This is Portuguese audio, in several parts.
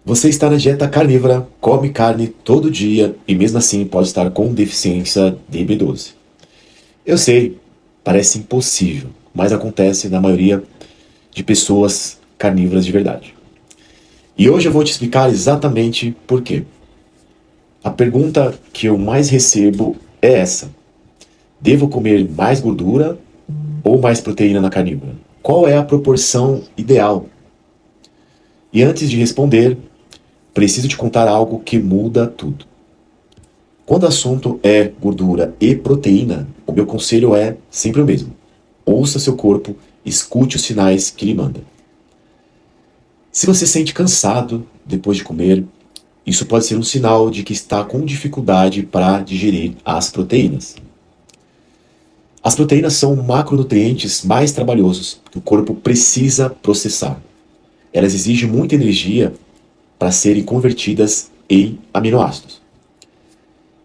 Você está na dieta carnívora, come carne todo dia e mesmo assim pode estar com deficiência de B12. Eu sei, parece impossível, mas acontece na maioria de pessoas carnívoras de verdade. E hoje eu vou te explicar exatamente por quê. A pergunta que eu mais recebo é essa: devo comer mais gordura ou mais proteína na carnívora? Qual é a proporção ideal? E antes de responder, preciso te contar algo que muda tudo. Quando o assunto é gordura e proteína, o meu conselho é sempre o mesmo. Ouça seu corpo, escute os sinais que lhe manda. Se você sente cansado depois de comer, isso pode ser um sinal de que está com dificuldade para digerir as proteínas. As proteínas são macronutrientes mais trabalhosos que o corpo precisa processar. Elas exigem muita energia para serem convertidas em aminoácidos.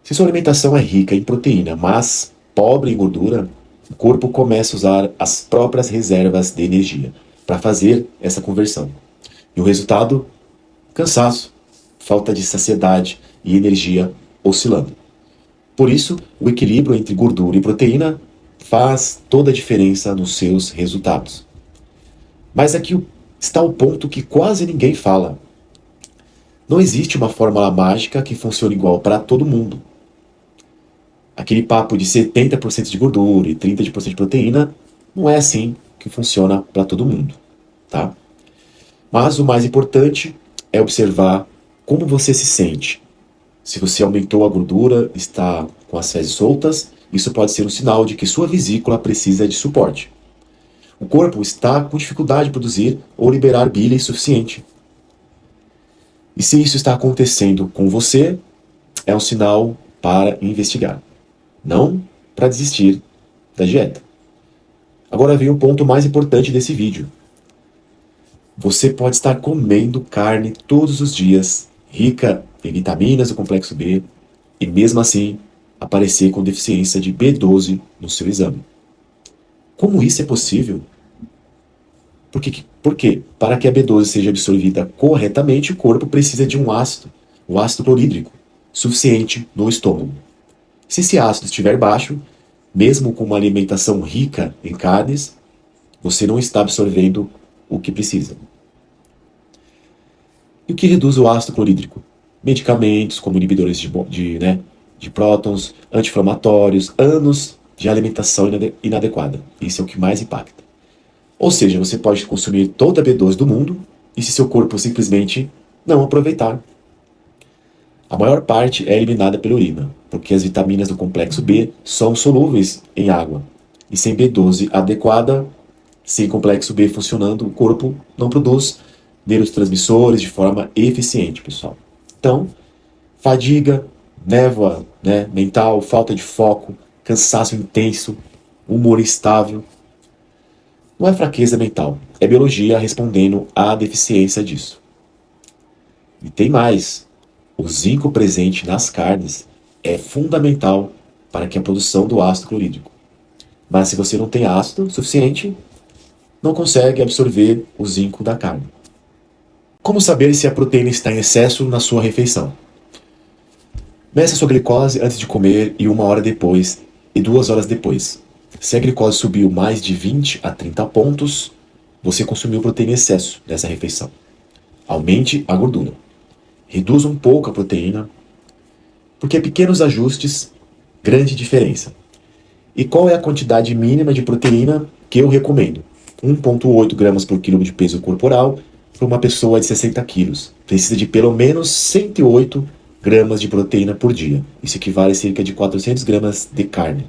Se sua alimentação é rica em proteína, mas pobre em gordura, o corpo começa a usar as próprias reservas de energia para fazer essa conversão. E o resultado? Cansaço, falta de saciedade e energia oscilando. Por isso, o equilíbrio entre gordura e proteína faz toda a diferença nos seus resultados. Mas aqui está o ponto que quase ninguém fala. Não existe uma fórmula mágica que funcione igual para todo mundo. Aquele papo de 70% de gordura e 30% de proteína não é assim que funciona para todo mundo, tá? Mas o mais importante é observar como você se sente. Se você aumentou a gordura, está com as fezes soltas, isso pode ser um sinal de que sua vesícula precisa de suporte. O corpo está com dificuldade de produzir ou liberar bile suficiente. E se isso está acontecendo com você, é um sinal para investigar, não para desistir da dieta. Agora vem o ponto mais importante desse vídeo. Você pode estar comendo carne todos os dias, rica em vitaminas do complexo B, e mesmo assim aparecer com deficiência de B12 no seu exame. Como isso é possível? Porque para que a B12 seja absorvida corretamente, o corpo precisa de um ácido, o ácido clorídrico, suficiente no estômago. Se esse ácido estiver baixo, mesmo com uma alimentação rica em carnes, você não está absorvendo o que precisa. E o que reduz o ácido clorídrico? Medicamentos como inibidores de prótons, anti-inflamatórios, anos de alimentação inadequada. Isso é o que mais impacta. Ou seja, você pode consumir toda a B12 do mundo e se seu corpo simplesmente não aproveitar. A maior parte é eliminada pela urina, porque as vitaminas do complexo B são solúveis em água. E sem B12 adequada, sem complexo B funcionando, o corpo não produz neurotransmissores de forma eficiente, pessoal. Então, fadiga, névoa mental, falta de foco, cansaço intenso, humor instável. Não é fraqueza mental, é biologia respondendo à deficiência disso. E tem mais. O zinco presente nas carnes é fundamental para que a produção do ácido clorídrico. Mas se você não tem ácido suficiente, não consegue absorver o zinco da carne. Como saber se a proteína está em excesso na sua refeição? Meça sua glicose antes de comer e 1 hora depois e 2 horas depois. Se a glicose subiu mais de 20 a 30 pontos, você consumiu proteína em excesso nessa refeição. Aumente a gordura. Reduza um pouco a proteína, porque pequenos ajustes, grande diferença. E qual é a quantidade mínima de proteína que eu recomendo? 1,8 gramas por quilo de peso corporal para uma pessoa de 60 quilos. Precisa de pelo menos 108 gramas de proteína por dia. Isso equivale a cerca de 400 gramas de carne.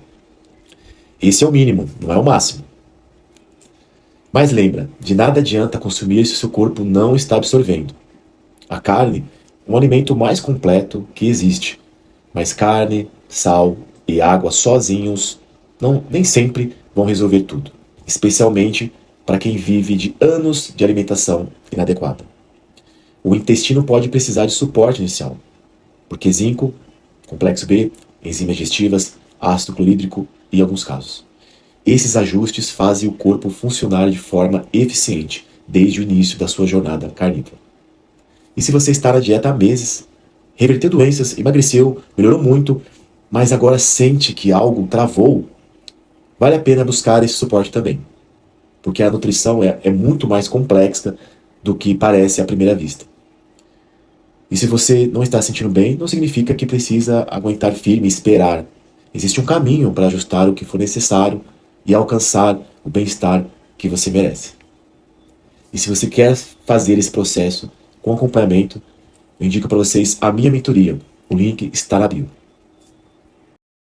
Esse é o mínimo, não é o máximo. Mas lembra, de nada adianta consumir se o seu corpo não está absorvendo. A carne é um alimento mais completo que existe, mas carne, sal e água sozinhos nem sempre vão resolver tudo, especialmente para quem vive de anos de alimentação inadequada. O intestino pode precisar de suporte inicial, porque zinco, complexo B, enzimas digestivas, ácido clorídrico e alguns casos. Esses ajustes fazem o corpo funcionar de forma eficiente desde o início da sua jornada carnívora. E se você está na dieta há meses, reverteu doenças, emagreceu, melhorou muito, mas agora sente que algo travou, vale a pena buscar esse suporte também. Porque a nutrição é muito mais complexa do que parece à primeira vista. E se você não está se sentindo bem, não significa que precisa aguentar firme e esperar. Existe um caminho para ajustar o que for necessário e alcançar o bem-estar que você merece. E se você quer fazer esse processo com acompanhamento, eu indico para vocês a minha mentoria. O link está na bio.